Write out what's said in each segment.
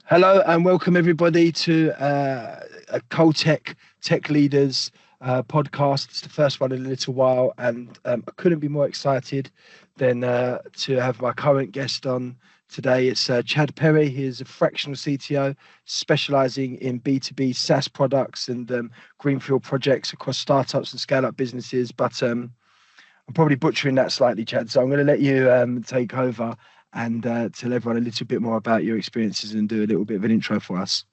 Hello and welcome everybody to a Coltech Tech Leaders podcast. It's the first one in a little while, and I couldn't be more excited than to have my current guest on today. It's Chad Perry. He is a fractional CTO specializing in B2B SaaS products and greenfield projects across startups and scale-up businesses. But I'm probably butchering that slightly, Chad, so I'm going to let you take over and tell everyone a little bit more about your experiences and do a little bit of an intro for us.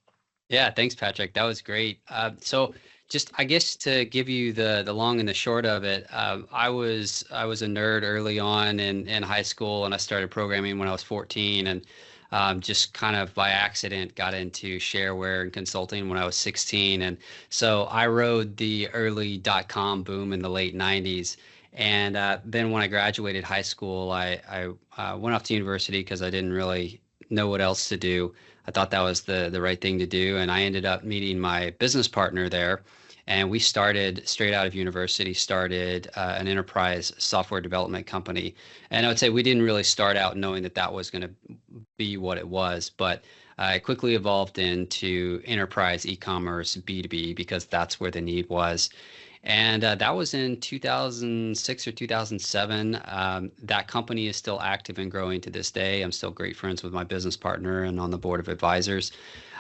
Yeah, thanks, Patrick. That was great. So just, I guess, to give you the long and the short of it, I was a nerd early on in high school, and I started programming when I was 14, and just kind of by accident got into shareware and consulting when I was 16. And so I rode the early .com boom in the late 90s. And then when I graduated high school, I went off to university because I didn't really know what else to do. I thought that was the right thing to do. And I ended up meeting my business partner there. And we started straight out of university, started an enterprise software development company. And I would say we didn't really start out knowing that that was going to be what it was, but it quickly evolved into enterprise e-commerce B2B because that's where the need was. And that was in 2006 or 2007. That company is still active and growing to this day. I'm still great friends with my business partner and on the board of advisors.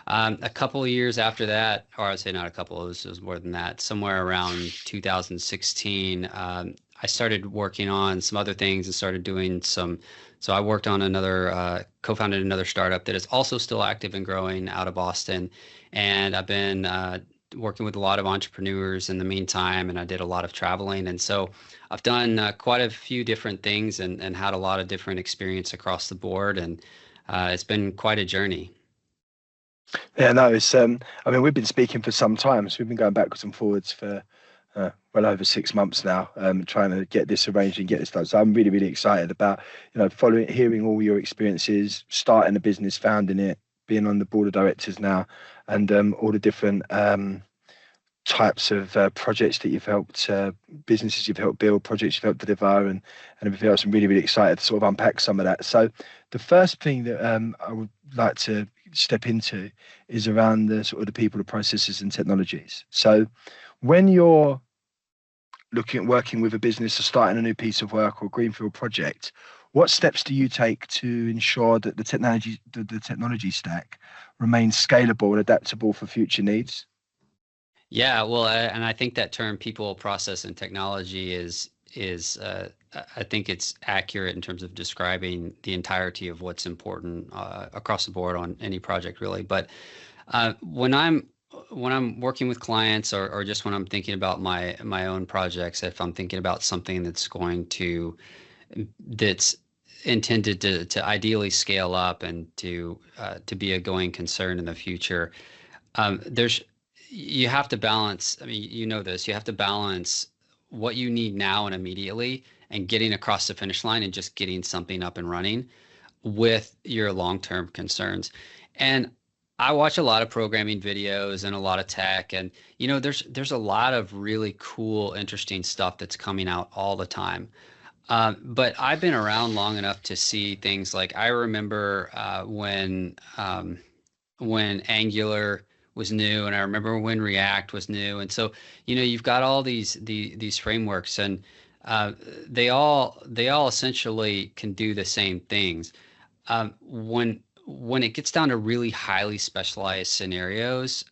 A couple of years after that, or I'd say not a couple, it was more than that, somewhere around 2016, I started working on some other things and started doing some. So I worked on co-founded another startup that is also still active and growing out of Boston. And I've been working with a lot of entrepreneurs in the meantime, and I did a lot of traveling. And so I've done quite a few different things and had a lot of different experience across the board. And it's been quite a journey. Yeah, no, it's I mean, we've been speaking for some time, so we've been going backwards and forwards for well over 6 months now, trying to get this arranged and get this done. So I'm really, really excited about, hearing all your experiences, starting a business, founding it, being on the board of directors now, and all the different types of projects that you've helped, businesses you've helped build, projects you've helped deliver, and everything else. I'm really, really excited to sort of unpack some of that. So the first thing that I would like to step into is around the sort of the people, the processes and technologies. So when you're looking at working with a business or starting a new piece of work or greenfield project, what steps do you take to ensure that the technology stack remains scalable and adaptable for future needs? Yeah, well, and I think that term people, process, and technology is I think it's accurate in terms of describing the entirety of what's important across the board on any project, really. But when I'm working with clients or just when I'm thinking about my own projects, if I'm thinking about something that's intended to ideally scale up and to be a going concern in the future, you have to balance. I mean, you know this. You have to balance what you need now and immediately, and getting across the finish line and just getting something up and running with your long-term concerns. And I watch a lot of programming videos and a lot of tech, and there's a lot of really cool, interesting stuff that's coming out all the time. But I've been around long enough to see things like, I remember when Angular was new, and I remember when React was new. And so, you've got all these frameworks, and they all essentially can do the same things. When it gets down to really highly specialized scenarios,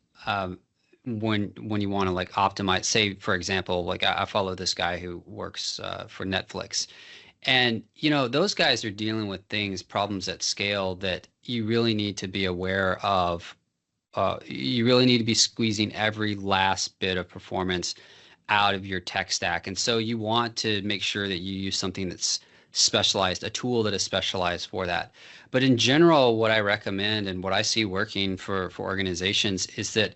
when you want to like optimize, say for example, like I follow this guy who works for Netflix, and those guys are dealing with problems at scale that you really need to be aware of. You really need to be squeezing every last bit of performance out of your tech stack. And so you want to make sure that you use something that's specialized, a tool that is specialized for that. But in general, what I recommend and what I see working for organizations is that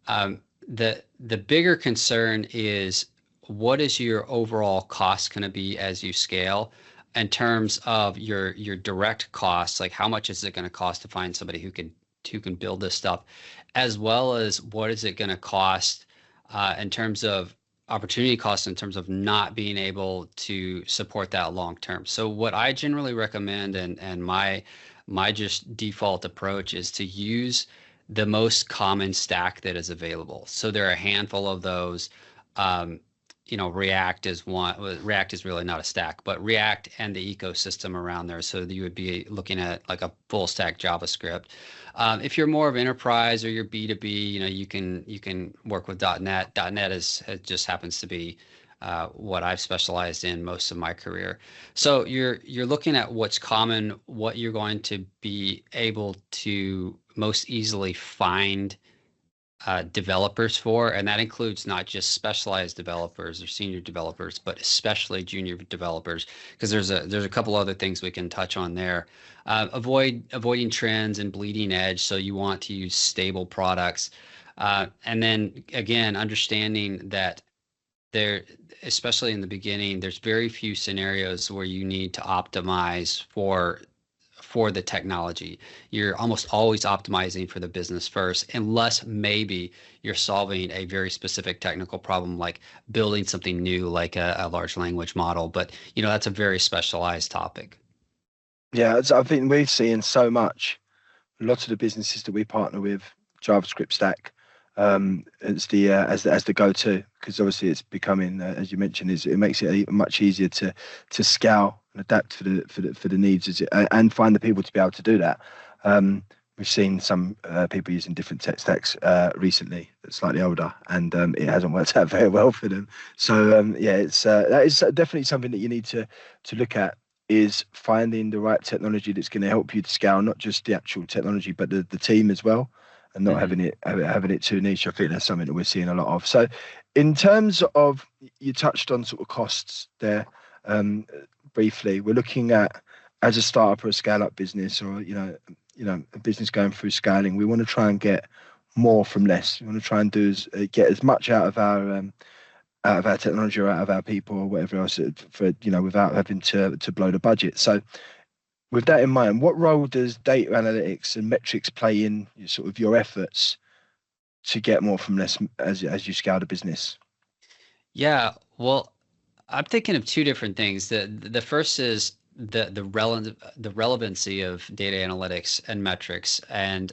the bigger concern is, what is your overall cost going to be as you scale, in terms of your direct costs, like how much is it going to cost to find somebody who can build this stuff, as well as what is it going to cost in terms of opportunity cost in terms of not being able to support that long term. So what I generally recommend, and my just default approach, is to use the most common stack that is available. So there are a handful of those. Um, React is one. Well, React is really not a stack, but React and the ecosystem around there. So you would be looking at like a full stack JavaScript. If you're more of enterprise or you're B2B, you can work with .NET. .NET just happens to be what I've specialized in most of my career. So you're looking at what's common, what you're going to be able to most easily find developers for, and that includes not just specialized developers or senior developers, but especially junior developers, because there's a couple other things we can touch on there. Avoiding trends and bleeding edge, so you want to use stable products, and then again understanding that there, especially in the beginning, there's very few scenarios where you need to optimize for the technology. You're almost always optimizing for the business first, unless maybe you're solving a very specific technical problem, like building something new, like a large language model. But that's a very specialized topic. Yeah, I think we're seeing so much. A lot of the businesses that we partner with, JavaScript stack, as the go-to, because obviously it's becoming, as you mentioned, it makes it much easier to scale and adapt for the needs and find the people to be able to do that. We've seen some people using different tech stacks recently, that's slightly older, and it hasn't worked out very well for them. So yeah, that is definitely something that you need to look at, is finding the right technology that's going to help you to scale, not just the actual technology, but the team as well, and not having it too niche. I think that's something that we're seeing a lot of. So, in terms of, you touched on sort of costs there briefly. We're looking at, as a startup or a scale up business, or a business going through scaling, we want to try and get more from less. We want to try and get as much out of our technology or out of our people or whatever else, without having to blow the budget. So with that in mind, what role does data analytics and metrics play in sort of your efforts to get more from less as you scale the business? Yeah, well, I'm thinking of two different things. The first is the relevancy of data analytics and metrics, and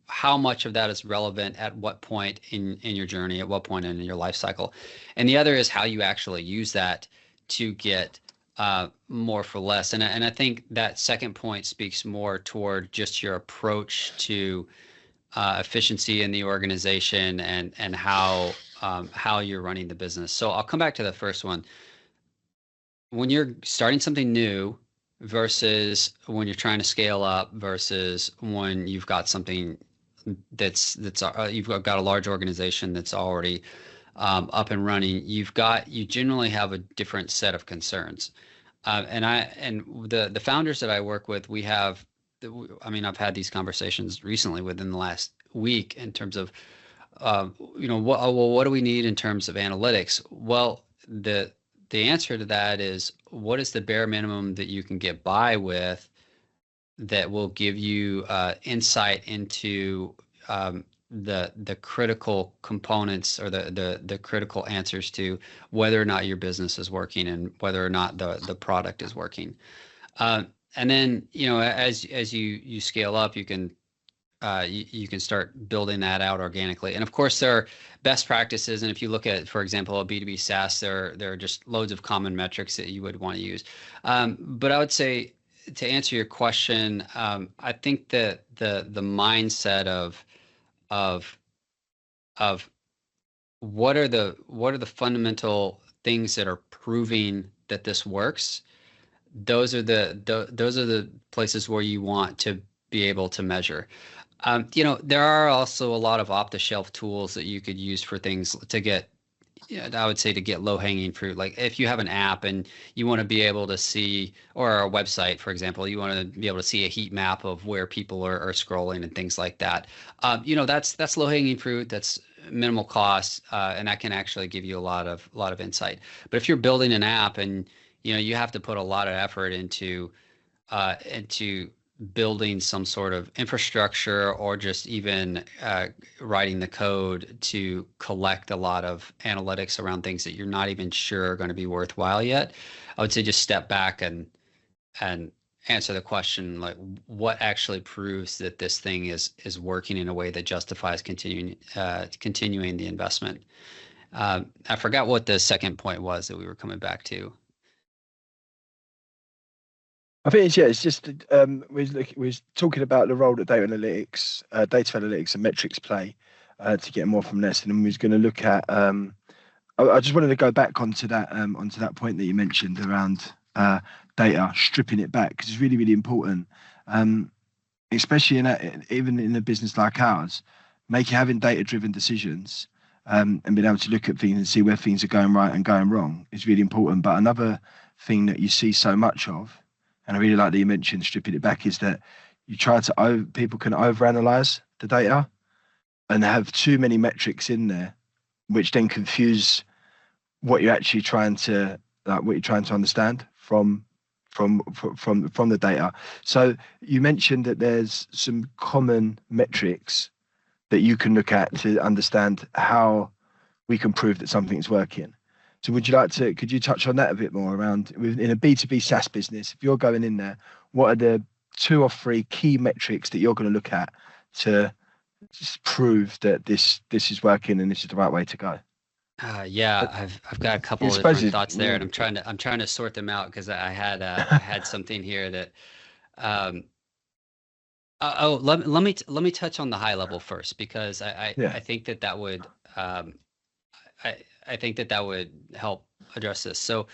how much of that is relevant at what point in your journey, at what point in your life cycle. And the other is how you actually use that to get more for less. And I think that second point speaks more toward just your approach to efficiency in the organization and how you're running the business. So I'll come back to the first one. When you're starting something new versus when you're trying to scale up versus when you've got something that's you've got a large organization that's already up and running, you generally have a different set of concerns. And the founders that I work with, I've had these conversations recently within the last week in terms of what do we need in terms of analytics? Well, the answer to that is, what is the bare minimum that you can get by with that will give you insight into the critical components, or the critical answers to whether or not your business is working and whether or not the product is working. And then, as you scale up, you can start building that out organically. And of course, there are best practices. And if you look at, for example, a B2B SaaS, there are just loads of common metrics that you would want to use. But I would say, to answer your question, I think that the mindset of what are the fundamental things that are proving that this works, those are the places where you want to be able to measure. There are also a lot of off-the-shelf tools that you could use for things to get, I would say, to get low-hanging fruit. Like if you have an app and you want to be able to see, or a website, for example, you want to be able to see a heat map of where people are scrolling and things like that. That's low-hanging fruit. That's minimal cost, and that can actually give you a lot of insight. But if you're building an app and you have to put a lot of effort into building some sort of infrastructure or just even writing the code to collect a lot of analytics around things that you're not even sure are going to be worthwhile yet, I would say just step back and answer the question, like, what actually proves that this thing is working in a way that justifies continuing the investment. I forgot what the second point was that we were coming back to. I think it's just we're talking about the role that data analytics and metrics play to get more from this, and then we was going to look at. I just wanted to go back onto that point that you mentioned around data, stripping it back, because it's really, really important, especially even in a business like ours, having data-driven decisions and being able to look at things and see where things are going right and going wrong is really important. But another thing that you see so much of, and I really like that you mentioned stripping it back, is that people can overanalyze the data and have too many metrics in there, which then confuse what you're actually trying to understand from the data. So you mentioned that there's some common metrics that you can look at to understand how we can prove that something's working. So could you touch on that a bit more around in a B2B SaaS business, if you're going in there, what are the 2 or 3 key metrics that you're going to look at to just prove that this is working and this is the right way to go? Yeah, I've got a couple of different thoughts there, and I'm trying to sort them out because I had something here that. Let me touch on the high level first, because I think that would I think that would help address this. So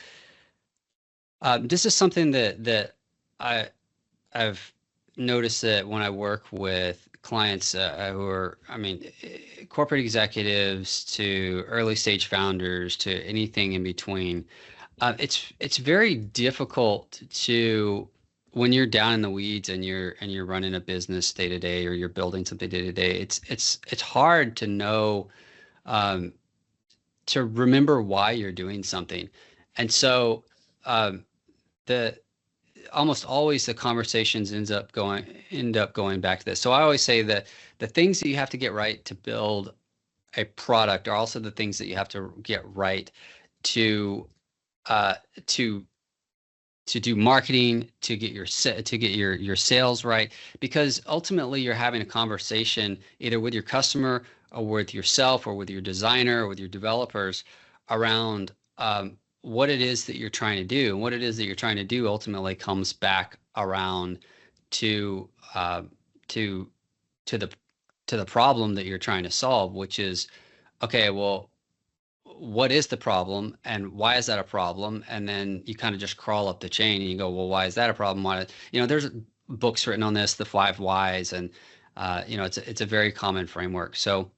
this is something that I've noticed that when I work with clients who are, corporate executives to early stage founders to anything in between, it's very difficult to, when you're down in the weeds and you're running a business day to day, or you're building something day to day, it's hard to know, to remember why you're doing something. And so the almost always the conversations end up going back to this. So I always say that the things that you have to get right to build a product are also the things that you have to get right to do marketing, to get your sales right, because ultimately you're having a conversation either with your customer or with yourself or with your designer or with your developers around what it is that you're trying to do. And what it is that you're trying to do ultimately comes back around to the problem that you're trying to solve, which is, okay, well, what is the problem and why is that a problem? And then you kind of just crawl up the chain and you go, well, why is that a problem? There's books written on this, the 5 whys, and it's a very common framework. So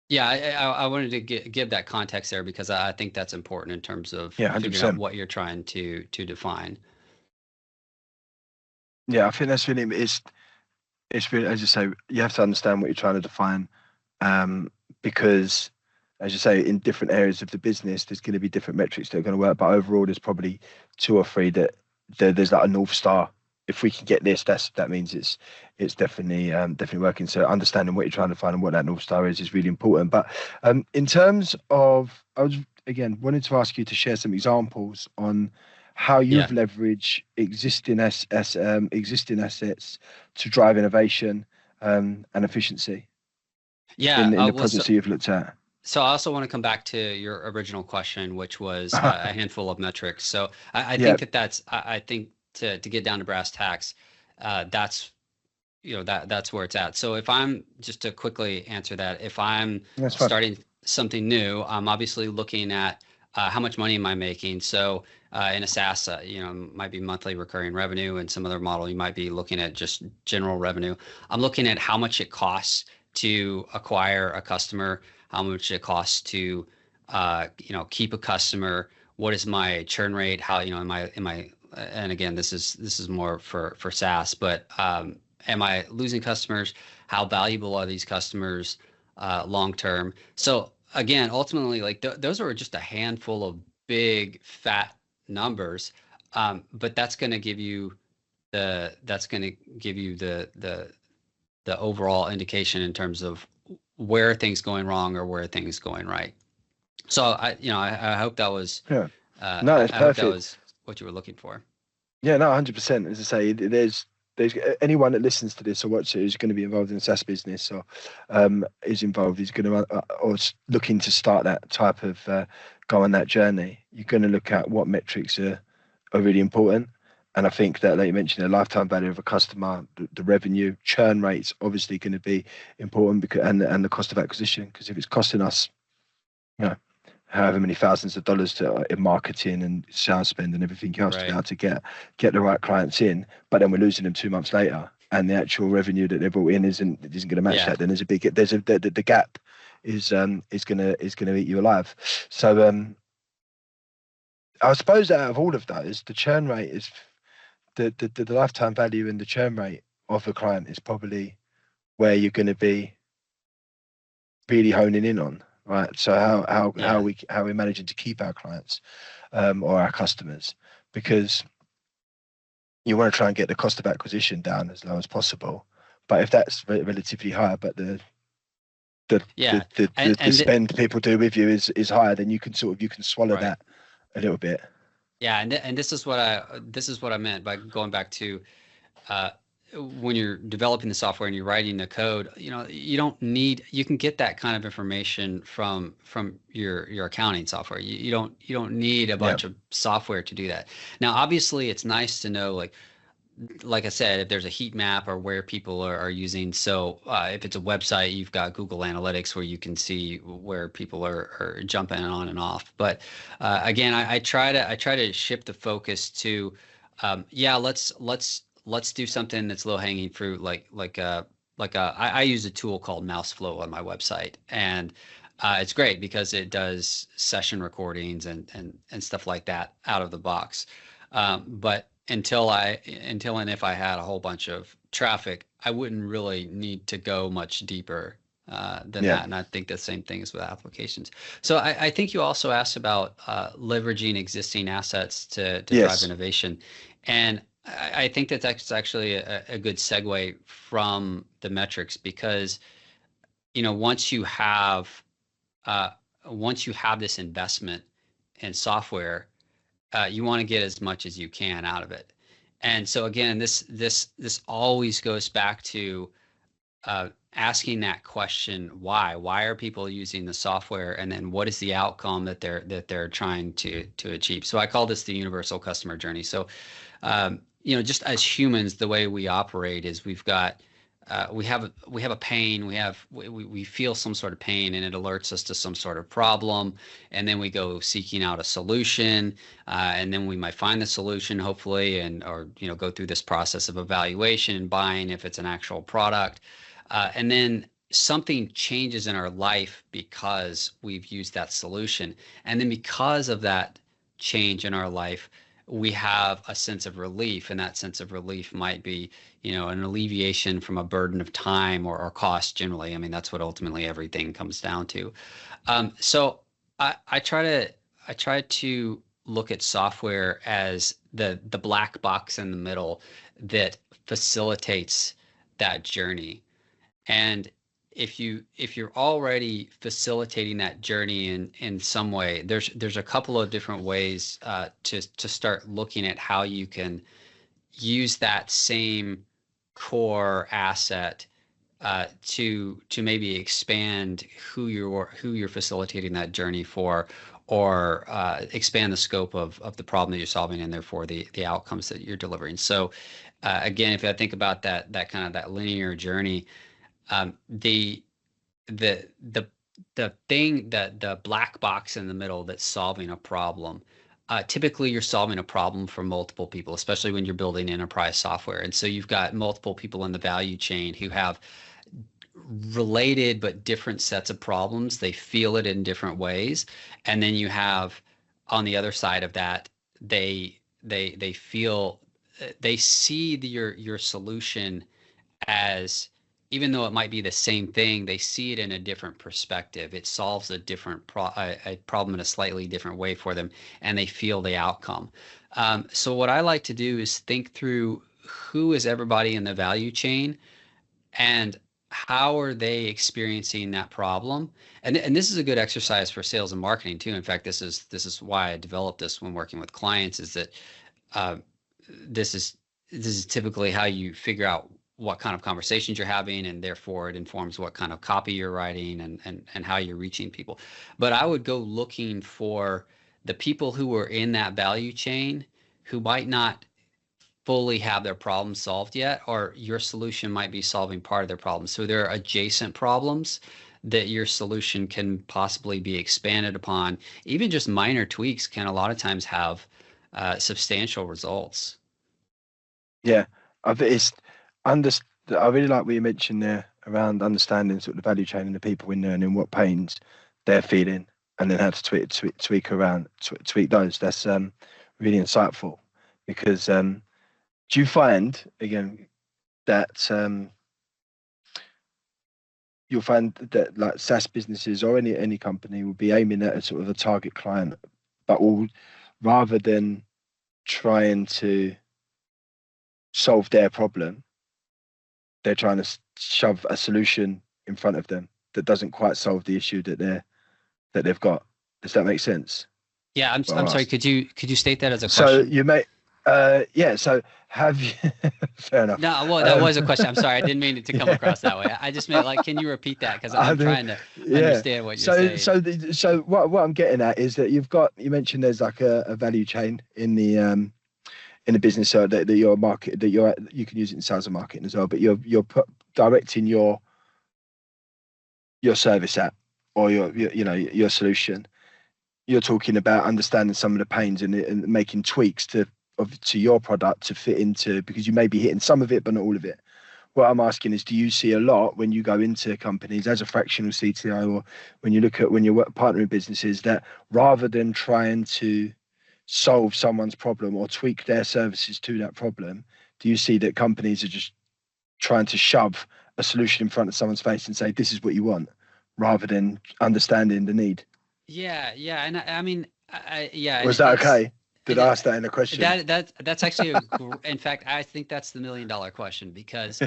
yeah, I wanted to give that context there, because I think that's important in terms of figuring out what you're trying to define. Yeah, I think that's really, it's really, as you say, you have to understand what you're trying to define, because, as you say, in different areas of the business, there's going to be different metrics that are going to work. But overall, there's probably 2 or 3 that there's like a North Star. If we can get this, that means it's definitely working. So understanding what you're trying to find and what that North Star is really important. But in terms of, I was again wanted to ask you to share some examples on how you've leveraged existing assets to drive innovation and efficiency. Yeah, in the projects that you've looked at. So I also want to come back to your original question, which was a handful of metrics. So I think I think to get down to brass tacks, that's where it's at. So if I'm, just to quickly answer that, if I'm starting something new, I'm obviously looking at how much money am I making. So in a SaaS, might be monthly recurring revenue, and some other model you might be looking at just general revenue. I'm looking at how much it costs to acquire a customer, how much it costs to keep a customer, what is my churn rate, how am I and again, this is more for SaaS, but am I losing customers? How valuable are these customers long term? So again, ultimately, like those are just a handful of big fat numbers, but that's going to give you that's going to give you the overall indication in terms of where are things going wrong or where are things going right. So I hope that was Yeah. No, it's I hope that perfect. was what you were looking for. Yeah, no, 100%. As I say, there's anyone that listens to this or watches it who's going to be involved in a SaaS business or is involved, is going to or looking to start that type of go on that journey. You're going to look at what metrics are really important. And I think that, like you mentioned, the lifetime value of a customer, the revenue, churn rates, obviously going to be important, because and the cost of acquisition. Because if it's costing us, you know, however many thousands of dollars in marketing and sales spend and everything else to be Right. able to get the right clients in, but then we're losing them 2 months later, and the actual revenue that they brought in isn't going to match Yeah. that. Then the gap is gonna eat you alive. So I suppose out of all of those, the churn rate is the lifetime value and the churn rate of a client is probably where you're going to be really honing in on, right? So Yeah. how we're managing to keep our clients or our customers, because you want to try and get the cost of acquisition down as low as possible. But if that's relatively high, but Yeah. the spend people do with you is higher, then you can swallow Right. that a little bit. Yeah, and this is what I meant by going back to uh, when you're developing the software and you're writing the code. You can get that kind of information from your accounting software. You don't need a Yeah, bunch of software to do that. Now, obviously, it's nice to know, like I said, if there's a heat map or where people are using. So if it's a website, you've got Google Analytics where you can see where people are jumping on and off. But again, I try to shift the focus to, yeah, let's do something that's low hanging fruit, I use a tool called MouseFlow on my website, and it's great because it does session recordings and stuff like that out of the box. But until and if I had a whole bunch of traffic, I wouldn't really need to go much deeper than yeah, that. And I think the same thing is with applications. So I think you also asked about leveraging existing assets to drive yes, innovation. And I think that that's actually a good segue from the metrics, because, once you have uh, this investment in software, you want to get as much as you can out of it. And so again, this always goes back to asking that question: why? Why are people using the software? And then what is the outcome that they're trying to achieve? So I call this the universal customer journey. So just as humans, the way we operate is we have a pain, we feel some sort of pain, and it alerts us to some sort of problem, and then we go seeking out a solution, and then we might find the solution, hopefully, and or go through this process of evaluation and buying if it's an actual product, and then something changes in our life because we've used that solution, and then because of that change in our life, we have a sense of relief, and that sense of relief might be, an alleviation from a burden of time or cost generally. I mean, that's what ultimately everything comes down to. So I try to look at software as the black box in the middle that facilitates that journey. And if you're already facilitating that journey in some way, there's a couple of different ways to start looking at how you can use that same core asset to maybe expand who you're facilitating that journey for, or expand the scope of the problem that you're solving, and therefore the outcomes that you're delivering. So again, if I think about that kind of that linear journey, the the the the thing that the black box in the middle that's solving a problem, typically you're solving a problem for multiple people, especially when you're building enterprise software. And so you've got multiple people in the value chain who have related but different sets of problems. They feel it in different ways. And then you have, on the other side of that, they feel, they see your solution as, even though it might be the same thing, they see it in a different perspective. It solves a problem in a slightly different way for them, and they feel the outcome. So what I like to do is think through who is everybody in the value chain, and how are they experiencing that problem. And this is a good exercise for sales and marketing too. In fact, this is why I developed this when working with clients, is that uh, this is this is typically how you figure out what kind of conversations you're having, and therefore it informs what kind of copy you're writing, and how you're reaching people. But I would go looking for the people who are in that value chain who might not fully have their problem solved yet, or your solution might be solving part of their problem. So there are adjacent problems that your solution can possibly be expanded upon. Even just minor tweaks can a lot of times have substantial results. Yeah, I think it's under. I really like what you mentioned there around understanding sort of the value chain and the people in there and in what pains they're feeling, and then how to tweak around, tweak those. That's really insightful, because do you find again that you'll find that like SaaS businesses or any company will be aiming at a sort of a target client, but will, rather than trying to solve their problem, they're trying to shove a solution in front of them that doesn't quite solve the issue that they've got. Does that make sense? Yeah, I'm sorry. Could you state that as a So question? you may, yeah. So have you? Fair enough. No, well, that was a question. I'm sorry, I didn't mean it to come across that way. I just meant, like, can you repeat that? Because I'm trying to yeah. understand what you're saying. So what I'm getting at is that you mentioned there's like a value chain in the business, so that your market, that you can use it in sales and marketing as well, but you're directing your service at, or your solution. You're talking about understanding some of the pains and making tweaks to your product to fit into, because you may be hitting some of it but not all of it. What I'm asking is, do you see a lot when you go into companies as a fractional CTO, or when you're partnering businesses, that rather than trying to solve someone's problem or tweak their services to that problem, do you see that companies are just trying to shove a solution in front of someone's face and say, this is what you want, rather than understanding the need? Yeah, yeah, and I mean, yeah, and Was that it's okay? Did I ask that in a question? that's actually in fact, I think that's the $1 million question, because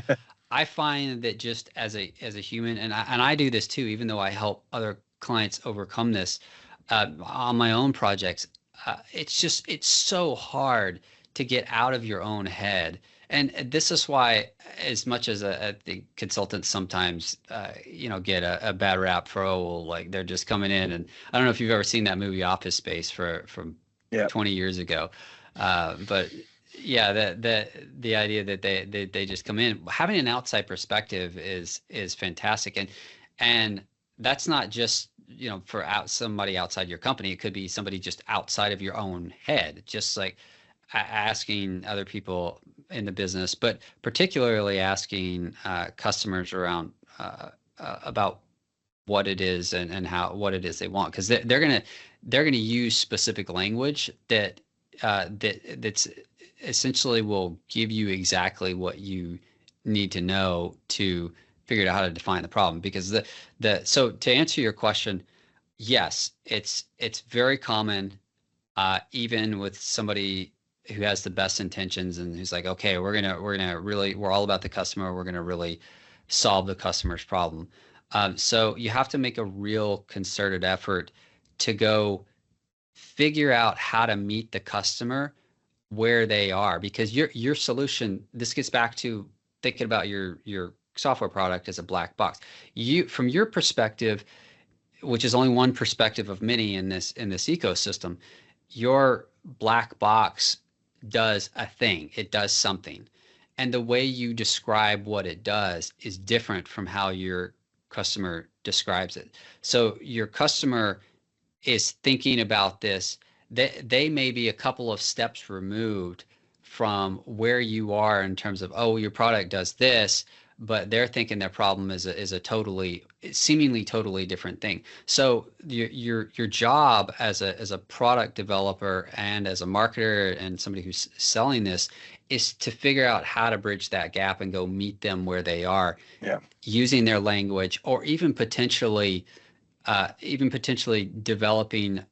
I find that just as a human, and I do this too, even though I help other clients overcome this on my own projects. It's so hard to get out of your own head, and this is why, as much as the consultants sometimes get a bad rap for, like, they're just coming in, and I don't know if you've ever seen that movie Office Space from Yeah. 20 years ago, but yeah, the idea that they just come in. Having an outside perspective is fantastic, and that's not just for somebody outside your company. It could be somebody just outside of your own head, just like asking other people in the business, but particularly asking customers around about what it is, and what it is they want, because they're gonna use specific language that's essentially will give you exactly what you need to know to figure out how to define the problem. Because so to answer your question, yes, it's very common, even with somebody who has the best intentions and who's like, okay, we're all about the customer. We're gonna really solve the customer's problem. So you have to make a real concerted effort to go figure out how to meet the customer where they are, because your solution, this gets back to thinking about your software product as a black box. From your perspective, which is only one perspective of many in this ecosystem, your black box does a thing. It does something. And the way you describe what it does is different from how your customer describes it. So your customer is thinking about this. They may be a couple of steps removed from where you are in terms of, oh, your product does this, but they're thinking their problem is a seemingly totally different thing. So your job as a product developer and as a marketer and somebody who's selling this is to figure out how to bridge that gap and go meet them where they are, Yeah. using their language, or even potentially developing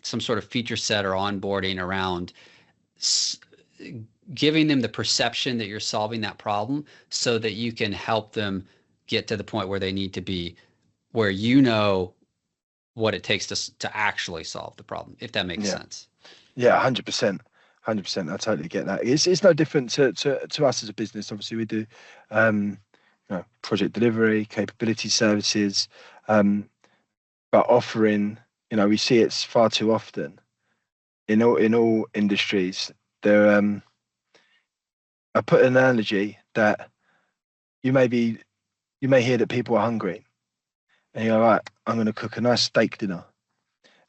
some sort of feature set or onboarding around giving them the perception that you're solving that problem so that you can help them get to the point where they need to be, where you know what it takes to actually solve the problem, if that makes Yeah. sense. Yeah, 100%. 100%. I totally get that. It's no different to us as a business. Obviously, we do project delivery, capability services, but offering, we see it's far too often in all industries. There, I put an analogy that you may be you may hear that people are hungry, and you're right. I'm going to cook a nice steak dinner.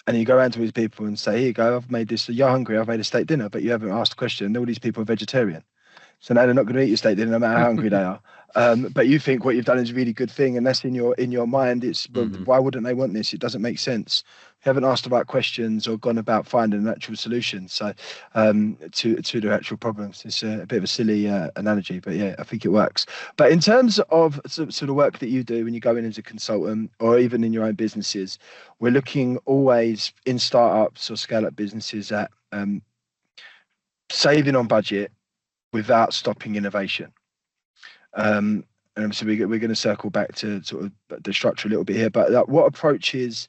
And you go around to these people and say, "Here you go. I've made this. You're hungry. I've made a steak dinner," but you haven't asked the question. All these people are vegetarian. So now they're not going to eat your steak dinner, no matter how hungry they are. But you think what you've done is a really good thing, and that's in your mind. It's, well, Hmm. why wouldn't they want this? It doesn't make sense. You haven't asked the right questions or gone about finding an actual solution. So to the actual problems, it's a bit of a silly analogy, but yeah, I think it works. But in terms of the work that you do when you go in as a consultant, or even in your own businesses, we're looking always in startups or scale up businesses at saving on budget without stopping innovation. And obviously, we're going to circle back to sort of the structure a little bit here. But what approaches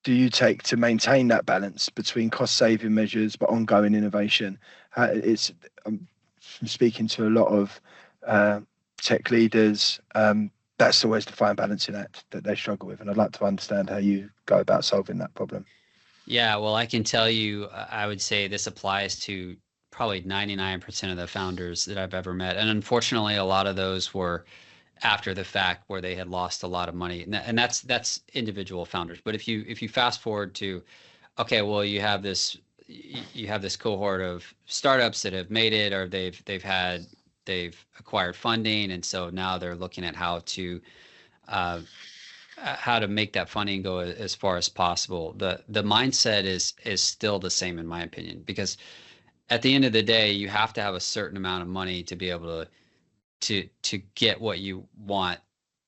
do you take to maintain that balance between cost saving measures but ongoing innovation? I'm speaking to a lot of uh, tech leaders. That's always the fine balancing act that they struggle with, and I'd like to understand how you go about solving that problem. Yeah, well, I can tell you, I would say this applies to probably 99% of the founders that I've ever met. And unfortunately, a lot of those were after the fact where they had lost a lot of money. And that's individual founders. But if you fast forward to, okay, well, you have this cohort of startups that have made it, or they've acquired funding, and so now they're looking at uh, how to make that funding go as far as possible. The mindset is still the same in my opinion, because at the end of the day, you have to have a certain amount of money to be able to get what you want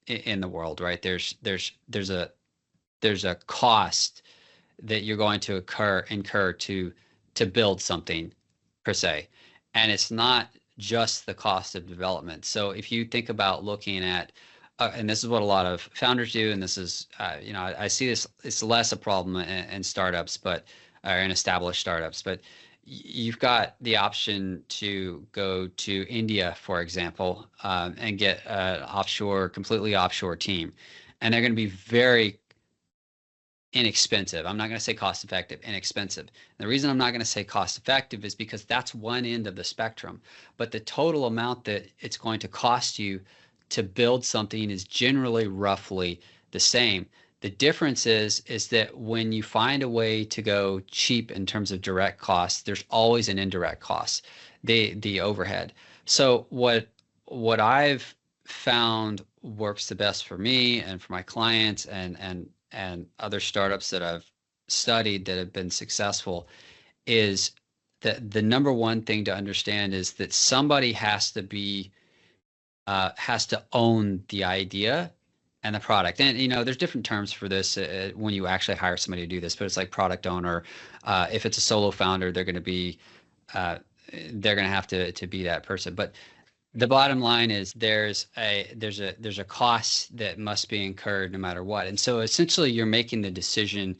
in the world, right? There's a cost that you're going to incur to build something per se, and it's not just the cost of development. So if you think about looking at and this is what a lot of founders do, and this is I see this, it's less a problem in startups, but or in established startups, but you've got the option to go to India, for example, and get an completely offshore team, and they're going to be very inexpensive. I'm not going to say cost effective, inexpensive. And the reason I'm not going to say cost effective is because that's one end of the spectrum. But the total amount that it's going to cost you to build something is generally roughly the same. The difference is that when you find a way to go cheap in terms of direct costs, there's always an indirect cost, the overhead. So what I've found works the best for me and for my clients and other startups that I've studied that have been successful is that the number one thing to understand is that somebody has to own the idea and the product. And there's different terms for this when you actually hire somebody to do this, but it's like product owner. If it's a solo founder, uh, they're going to have to be that person. But the bottom line is there's a cost that must be incurred no matter what. And so essentially you're making the decision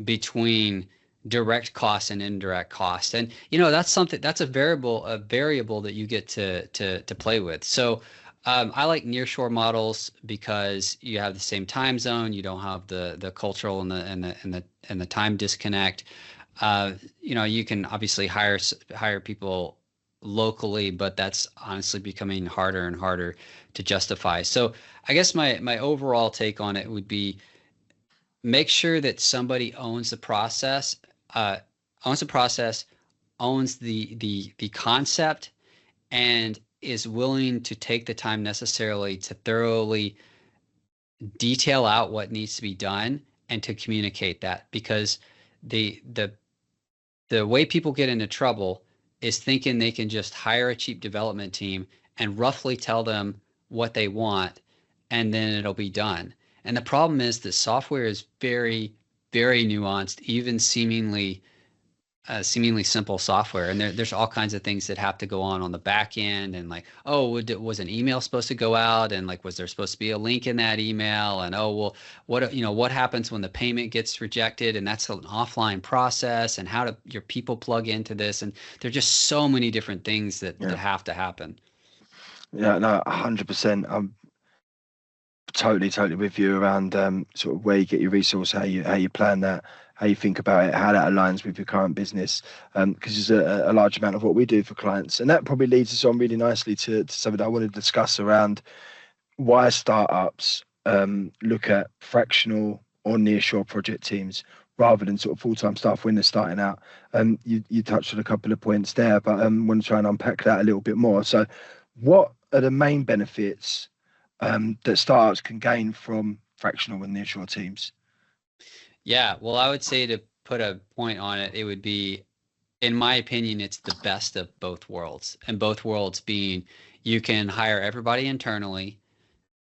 between direct costs and indirect costs. And that's a variable that you get to play with. So I like nearshore models because you have the same time zone, you don't have the cultural and the time disconnect. You can obviously hire people locally, but that's honestly becoming harder and harder to justify. So I guess my overall take on it would be make sure that somebody uh, owns the process, owns the concept, and is willing to take the time necessarily to thoroughly detail out what needs to be done and to communicate that, because the the the way people get into trouble is thinking they can just hire a cheap development team and roughly tell them what they want and then it'll be done. And the problem is that software is very, very nuanced, even seemingly seemingly simple software, and there's all kinds of things that have to go on the back end, and like, oh, was an email supposed to go out, and like, was there supposed to be a link in that email, and oh, well, what happens when the payment gets rejected, and that's an offline process, and how do your people plug into this, and there's just so many different things that Yeah. have to happen. Yeah, no, 100%. I'm totally with you around sort of where you get your resource, how you plan that, how you think about it, how that aligns with your current business. Because there's a large amount of what we do for clients, and that probably leads us on really nicely to something that I want to discuss around why startups look at fractional or nearshore project teams rather than sort of full-time staff when they're starting out. You touched on a couple of points there, but I want to try and unpack that a little bit more. So, what are the main benefits that startups can gain from fractional and nearshore teams? Yeah, well, I would say, to put a point on it, it would be, in my opinion, it's the best of both worlds, and both worlds being, you can hire everybody internally,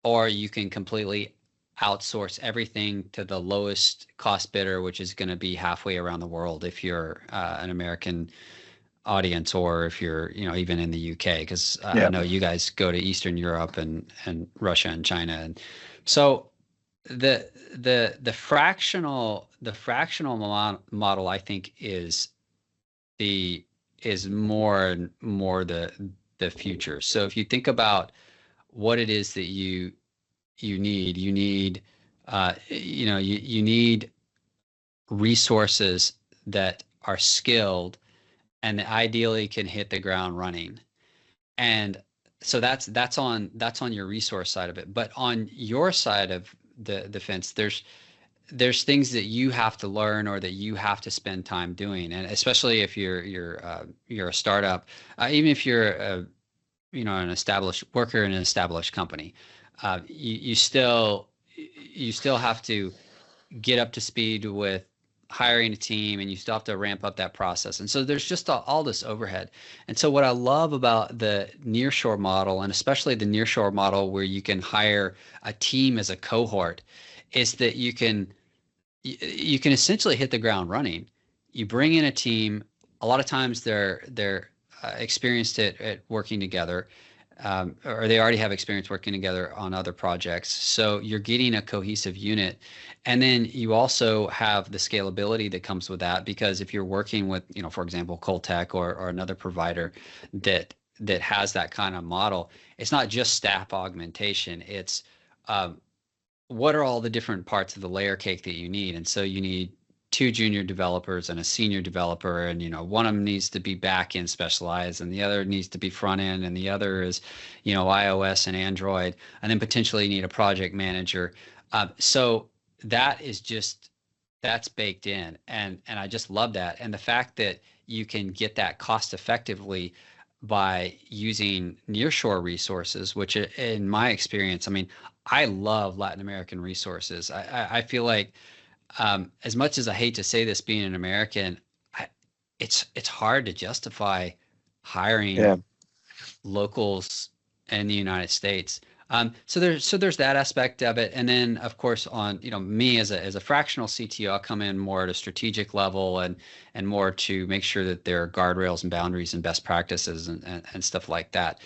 or you can completely outsource everything to the lowest cost bidder, which is going to be halfway around the world if you're an American audience, or if you're, even in the UK, because I Yeah, know you guys go to Eastern Europe and Russia and China, and so the fractional model, I think, the is more and more the future. So if you think about what it is that you need, you need resources that are skilled and that ideally can hit the ground running. And so that's on your resource side of it. But on your side of the fence, there's things that you have to learn, or that you have to spend time doing. And especially if you're a startup, even if you're an established worker in an established company, you still have to get up to speed with hiring a team, and you still have to ramp up that process. And so there's just all this overhead. And so what I love about the nearshore model, and especially the nearshore model where you can hire a team as a cohort, is that you can essentially hit the ground running. You bring in a team. A lot of times they're experienced at working together, or they already have experience working together on other projects. So you're getting a cohesive unit. And then you also have the scalability that comes with that, because if you're working with, for example, Coltech, or another provider that has that kind of model, it's not just staff augmentation. It's what are all the different parts of the layer cake that you need? And so you need two junior developers and a senior developer, and one of them needs to be back end specialized, and the other needs to be front end, and the other is iOS and Android, and then potentially you need a project manager. So that's baked in, and I just love that. And the fact that you can get that cost effectively by using nearshore resources, which in my experience, I mean, I love Latin American resources. I feel like, as much as I hate to say this, being an American, it's hard to justify hiring yeah, locals in the United States. So there's that aspect of it, and then of course, on me as a fractional CTO, I'll come in more at a strategic level, and more to make sure that there are guardrails and boundaries and best practices, and stuff like that.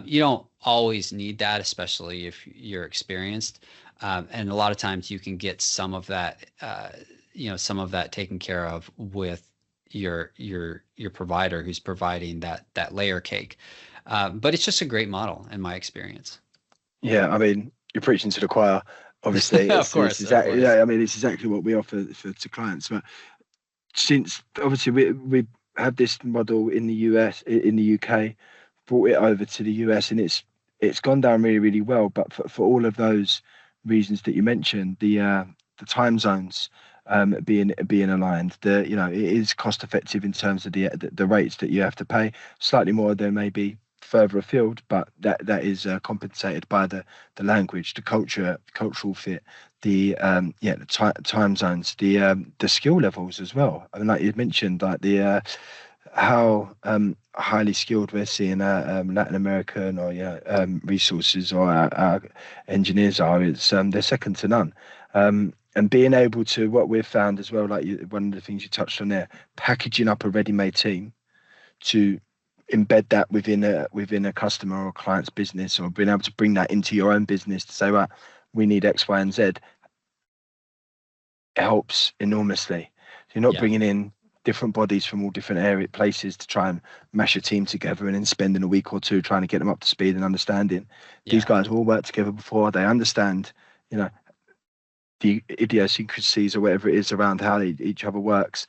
You don't always need that, especially if you're experienced, and a lot of times you can get some of that taken care of with your provider who's providing that layer cake. But it's just a great model in my experience. yeah. I mean, you're preaching to the choir. Obviously, Of it's course, of exactly. course. Yeah, I mean, it's exactly what we offer to clients. But since obviously we had this model in the in the UK, brought it over to the US, and it's gone down really well. But for all of those reasons that you mentioned, the time zones being aligned, it is cost effective in terms of the rates that you have to pay. Slightly more than maybe further afield, but that is compensated by the language, the cultural fit, the time zones, the skill levels as well. I mean, like you mentioned, like the how highly skilled we're seeing Latin American or resources, or our engineers are. It's they're second to none. and being able to, what we've found as well, like one of the things you touched on there, packaging up a ready-made team to embed that within a customer or client's business, or being able to bring that into your own business to say, right, we need X, Y, and Z, helps enormously. You're not Yeah. bringing in different bodies from all different places to try and mash a team together and then spending a week or two trying to get them up to speed and understanding. These Yeah. guys have all worked together before. They understand, you know, the idiosyncrasies or whatever it is around how each other works.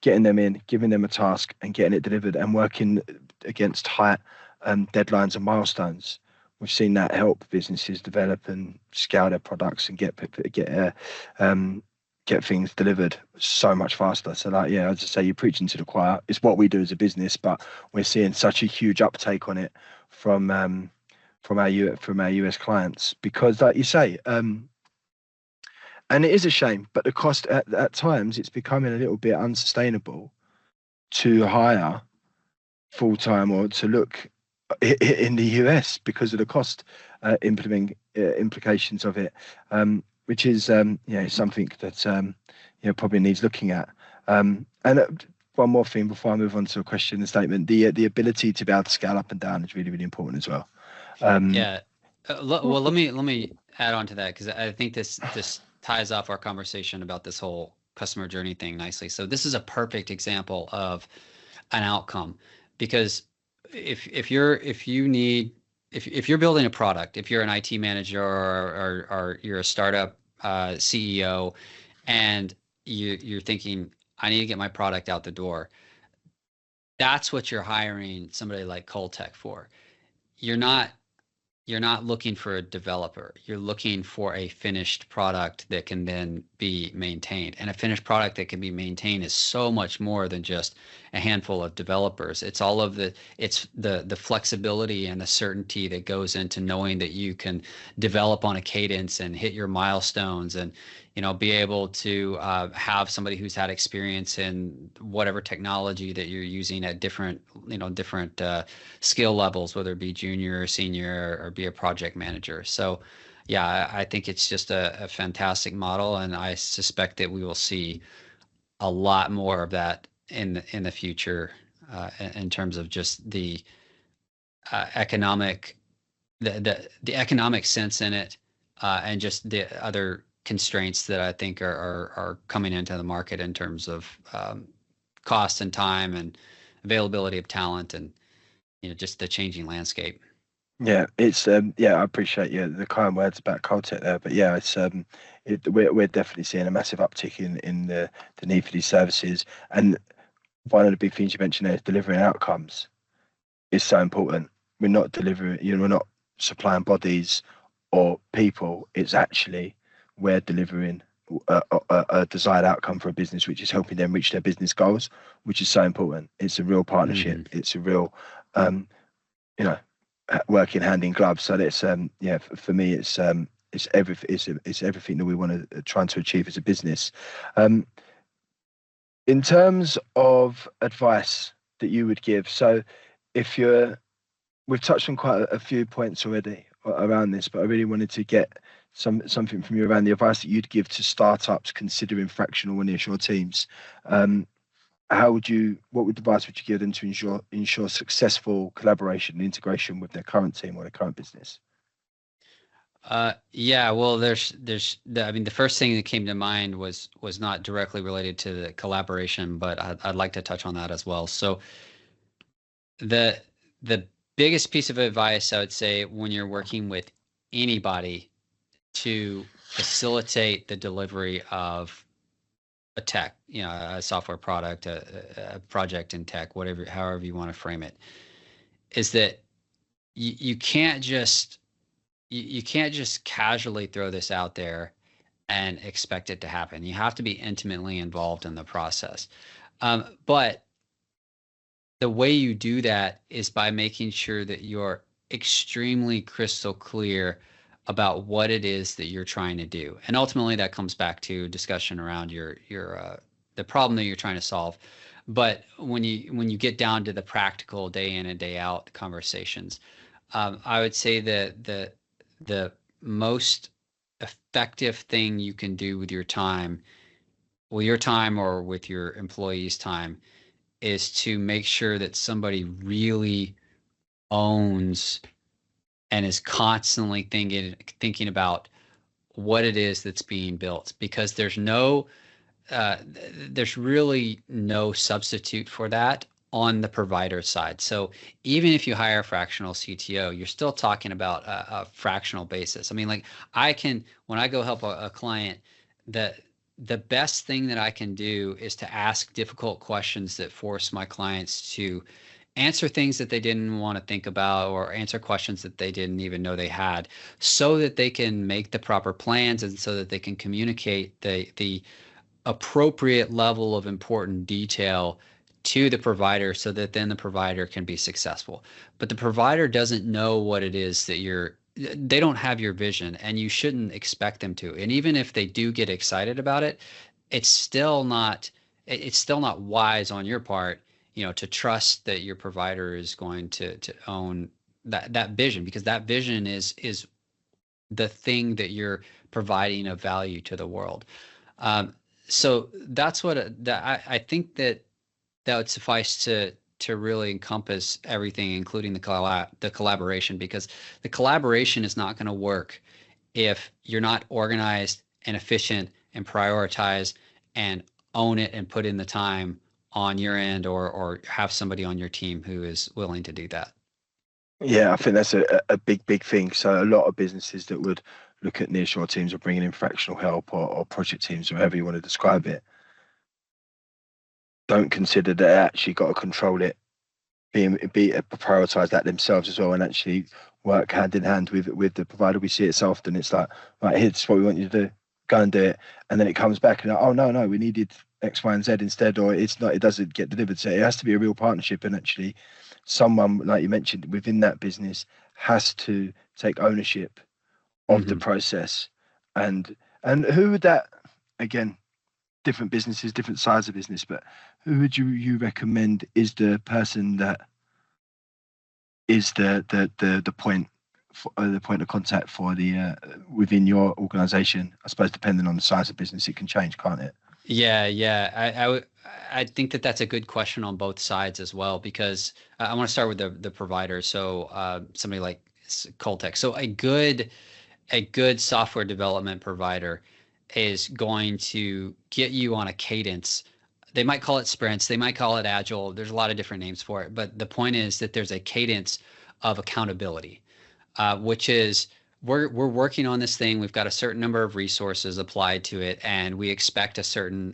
Getting them in, giving them a task, and getting it delivered, and working against high deadlines and milestones. We've seen that help businesses develop and scale their products and get things delivered so much faster. So, like, yeah, as I say, you're preaching to the choir. It's what we do as a business, but we're seeing such a huge uptake on it from our US clients because, like you say, and it is a shame, but the cost at times it's becoming a little bit unsustainable to hire full time or to look in the US because of the cost implementing implications of it, which is something that probably needs looking at. And one more thing before I move on to a question and statement: the ability to be able to scale up and down is really, really important as well. Yeah. Well, let me add on to that because I think this ties off our conversation about this whole customer journey thing nicely. So this is a perfect example of an outcome because if you're building a product, if you're an IT manager or you're a startup CEO and you're thinking, I need to get my product out the door, that's what you're hiring somebody like Coltech for. You're not you're not looking for a developer. You're looking for a finished product that can then be maintained. And a finished product that can be maintained is so much more than just a handful of developers. It's the flexibility and the certainty that goes into knowing that you can develop on a cadence and hit your milestones and be able to have somebody who's had experience in whatever technology that you're using at different skill levels, whether it be junior or senior or be a project manager. So, yeah, I think it's just a fantastic model, and I suspect that we will see a lot more of that in the future in terms of just the economic the economic sense in it and just the other constraints that I think are coming into the market in terms of cost and time and availability of talent and just the changing landscape. Yeah, it's I appreciate the kind words about Coltech there, but yeah, it's we're definitely seeing a massive uptick in the need for these services, and one of the big things you mentioned there is delivering outcomes is so important. We're not delivering, we're not supplying bodies or people. It's actually we're delivering a desired outcome for a business, which is helping them reach their business goals, which is so important. It's a real partnership. It's a real, you know, working hand in glove. So that's for me, it's everything that we want to trying to achieve as a business. In terms of advice that you would give, so if we've touched on quite a few points already around this, but I really wanted to get something from you around the advice that you'd give to startups considering fractional or nearshore teams. What advice would you give them to ensure successful collaboration and integration with their current team or their current business? Yeah, well, I mean, the first thing that came to mind was not directly related to the collaboration, but I'd like to touch on that as well. So the biggest piece of advice I would say when you're working with anybody to facilitate the delivery of a tech, a software product, a project in tech, however you want to frame it, is that you can't just casually throw this out there and expect it to happen. You have to be intimately involved in the process. But the way you do that is by making sure that you're extremely crystal clear about what it is that you're trying to do. And ultimately that comes back to discussion around the problem that you're trying to solve. But when you get down to the practical day in and day out conversations, I would say that the most effective thing you can do with your time, well, your time or with your employees' time, is to make sure that somebody really owns and is constantly thinking about what it is that's being built, because uh, there's really no substitute for that on the provider side. So even if you hire a fractional CTO, you're still talking about a fractional basis. I mean, like when I go help a client, the the best thing that I can do is to ask difficult questions that force my clients to answer things that they didn't want to think about, or answer questions that they didn't even know they had, so that they can make the proper plans and so that they can communicate the appropriate level of important detail to the provider, so that then the provider can be successful. But the provider doesn't know what it is that they don't have your vision, and you shouldn't expect them to. And even if they do get excited about it, it's still not it's still not wise on your part, to trust that your provider is going to own that vision, because that vision is the thing that you're providing of value to the world. Um, so that's I think that would suffice to really encompass everything, including the collaboration, because the collaboration is not going to work if you're not organized and efficient and prioritize and own it and put in the time on your end, or have somebody on your team who is willing to do that. Yeah, I think that's a big thing. So a lot of businesses that would look at nearshore teams or bringing in fractional help or project teams, or however you want to describe it, don't consider that they actually got to control it, prioritize that themselves as well, and actually work hand in hand with the provider. We see it so often. It's like, right, here's what we want you to do, go and do it, and then it comes back and like, oh no, we needed X, Y, and Z instead, or it's not, it doesn't get delivered. So it has to be a real partnership, and actually someone, like you mentioned, within that business has to take ownership of the Mm-hmm. process. And who would that, again, different businesses, different size of business, but who would you recommend is the person that is the point the point of contact for the within your organization? I suppose depending on the size of business, it can change, can't it? Yeah, yeah. I think that that's a good question on both sides as well, because I want to start with the provider. So somebody like Coltech. So a good software development provider is going to get you on a cadence. They might call it sprints, they might call it agile. There's a lot of different names for it, but the point is that there's a cadence of accountability, which is we're working on this thing. We've got a certain number of resources applied to it, and we expect a certain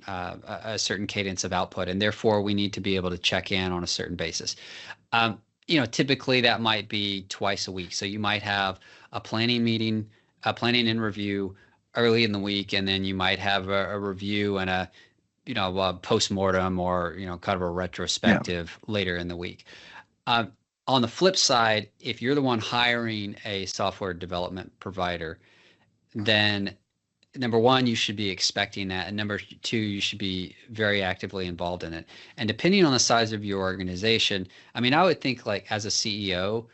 cadence of output, and therefore we need to be able to check in on a certain basis. Typically that might be twice a week. So you might have a planning meeting, a planning and review early in the week, and then you might have a review and a post-mortem, or kind of a Yeah. retrospective later in the week. Um, on the flip side, if you're the one hiring a software development provider, then number one, you should be expecting that. And number two, you should be very actively involved in it. And depending on the size of your organization, I mean, I would think, like, as a CEO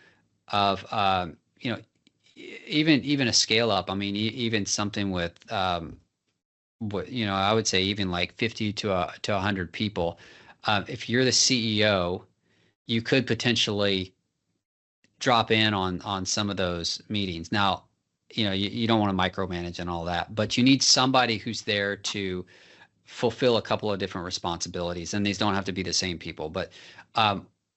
of, even a scale up, I mean, even something with, I would say even like 50 to 100 people. If you're the CEO, you could potentially drop in on some of those meetings. Now, you don't want to micromanage and all that, but you need somebody who's there to fulfill a couple of different responsibilities, and these don't have to be the same people. But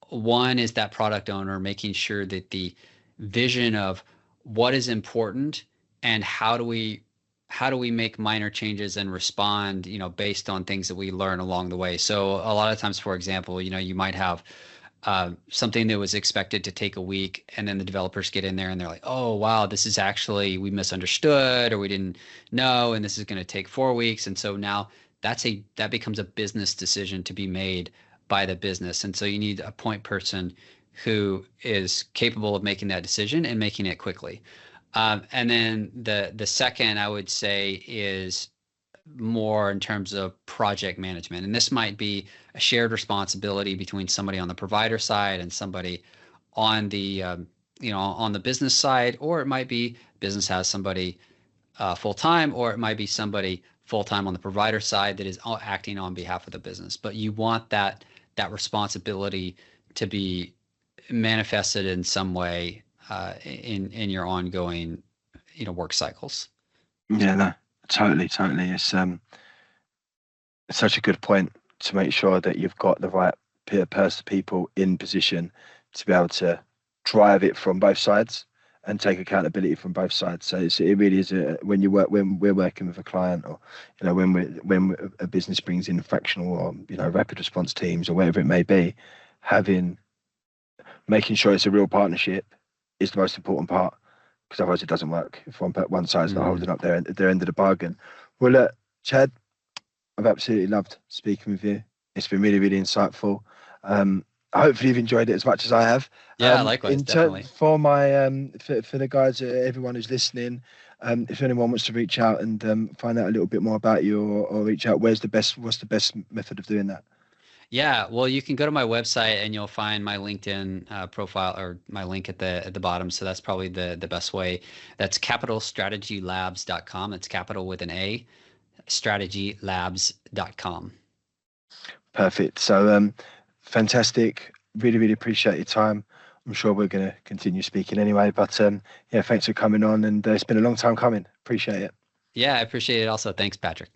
one is that product owner, making sure that the vision of what is important and how do we make minor changes and respond, based on things that we learn along the way. So a lot of times, for example, you might have something that was expected to take a week, and then the developers get in there and they're like, oh wow, this is actually, we misunderstood, or we didn't know, and this is going to take 4 weeks. And so now that becomes a business decision to be made by the business. And so you need a point person who is capable of making that decision and making it quickly. And then the second, I would say, is more in terms of project management. And this might be a shared responsibility between somebody on the provider side and somebody on the business side, or it might be business has somebody full time, or it might be somebody full time on the provider side that is acting on behalf of the business. But you want that responsibility to be manifested in some way in your ongoing work cycles. Yeah, no, totally. It's such a good point to make sure that you've got the right people in position to be able to drive it from both sides and take accountability from both sides. So it really is when we're working with a client, or when a business brings in fractional or rapid response teams or whatever it may be, making sure it's a real partnership is the most important part, because otherwise it doesn't work if one side's not holding up their end of the bargain. Well, look, Chad, I've absolutely loved speaking with you. It's been really, really insightful. Hopefully you've enjoyed it as much as I have. Yeah, likewise, definitely. For my for the guys, everyone who's listening, if anyone wants to reach out and find out a little bit more about you, or reach out, what's the best method of doing that? Yeah, well, you can go to my website and you'll find my LinkedIn profile, or my link at the bottom. So that's probably the best way. That's capitalstrategylabs.com. It's capital with an A, strategylabs.com. Perfect. So fantastic. Really, really appreciate your time. I'm sure we're going to continue speaking anyway, but yeah, thanks for coming on, and it's been a long time coming. Appreciate it. Yeah, I appreciate it also. Thanks, Patrick.